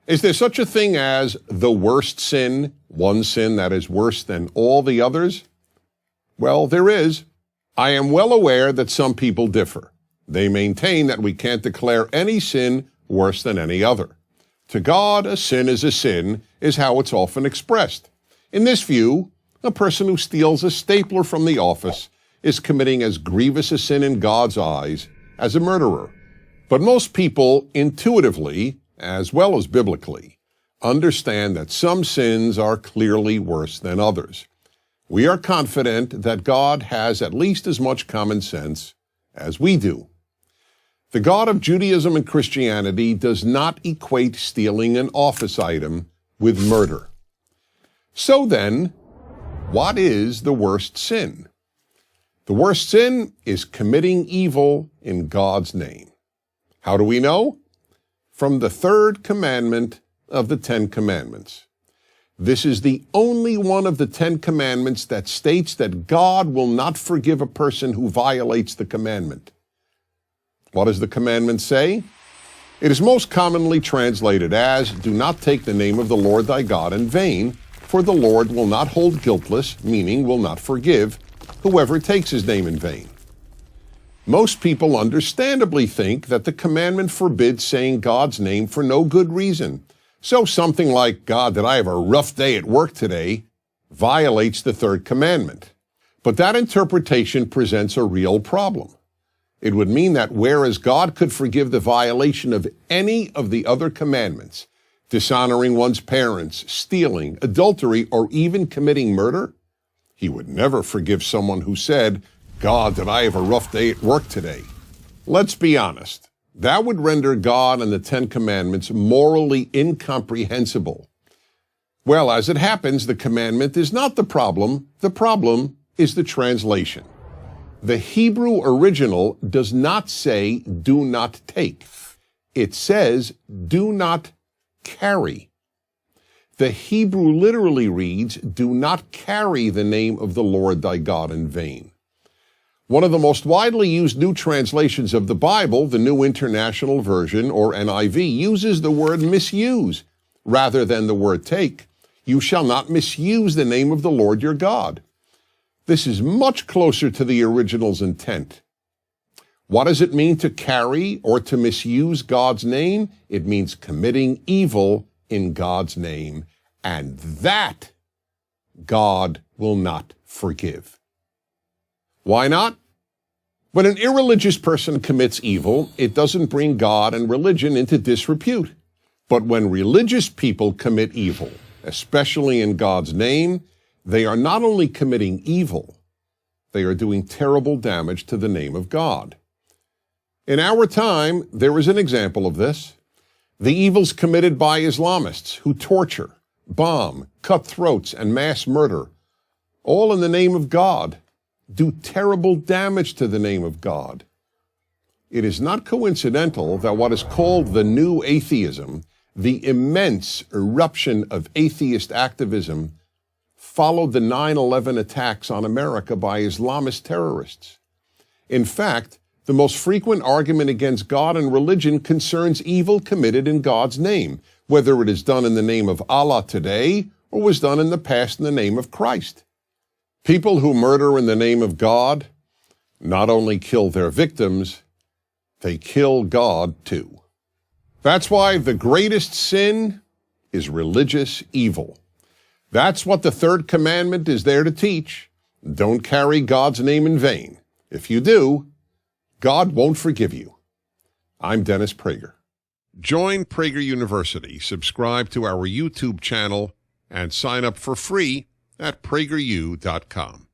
Is there such a thing as the worst sin, one sin that is worse than all the others? Well, there is. I am well aware that some people differ. They maintain that we can't declare any sin worse than any other. To God, a sin is how it's often expressed. In this view, a person who steals a stapler from the office is committing as grievous a sin in God's eyes as a murderer. But most people intuitively, as well as biblically, understand that some sins are clearly worse than others. We are confident that God has at least as much common sense as we do. The God of Judaism and Christianity does not equate stealing an office item with murder. So then, what is the worst sin? The worst sin is committing evil in God's name. How do we know? From the third commandment of the 10 Commandments. This is the only one of the 10 Commandments that states that God will not forgive a person who violates the commandment. What does the commandment say? It is most commonly translated as, "Do not take the name of the Lord thy God in vain, for the Lord will not hold guiltless," meaning will not forgive, "whoever takes his name in vain." Most people understandably think that the commandment forbids saying God's name for no good reason. So something like, "God, did I have a rough day at work today," violates the third commandment. But that interpretation presents a real problem. It would mean that whereas God could forgive the violation of any of the other commandments, dishonoring one's parents, stealing, adultery, or even committing murder, he would never forgive someone who said, "God, did I have a rough day at work today?" Let's be honest. That would render God and the 10 Commandments morally incomprehensible. Well, as it happens, the commandment is not the problem. The problem is the translation. The Hebrew original does not say, "do not take." It says, "do not carry." The Hebrew literally reads, "Do not carry the name of the Lord thy God in vain." One of the most widely used new translations of the Bible, the New International Version, or NIV, uses the word misuse rather than the word take. "You shall not misuse the name of the Lord your God." This is much closer to the original's intent. What does it mean to carry or to misuse God's name? It means committing evil in God's name, and that God will not forgive. Why not? When an irreligious person commits evil, it doesn't bring God and religion into disrepute. But when religious people commit evil, especially in God's name, they are not only committing evil, they are doing terrible damage to the name of God. In our time, there is an example of this. The evils committed by Islamists who torture, bomb, cut throats, and mass murder, all in the name of God, do terrible damage to the name of God. It is not coincidental that what is called the new atheism, the immense eruption of atheist activism, followed the 9/11 attacks on America by Islamist terrorists. In fact, the most frequent argument against God and religion concerns evil committed in God's name, whether it is done in the name of Allah today or was done in the past in the name of Christ. People who murder in the name of God not only kill their victims, they kill God too. That's why the greatest sin is religious evil. That's what the third commandment is there to teach. Don't carry God's name in vain. If you do, God won't forgive you. I'm Dennis Prager. Join Prager University, subscribe to our YouTube channel, and sign up for free at prageru.com.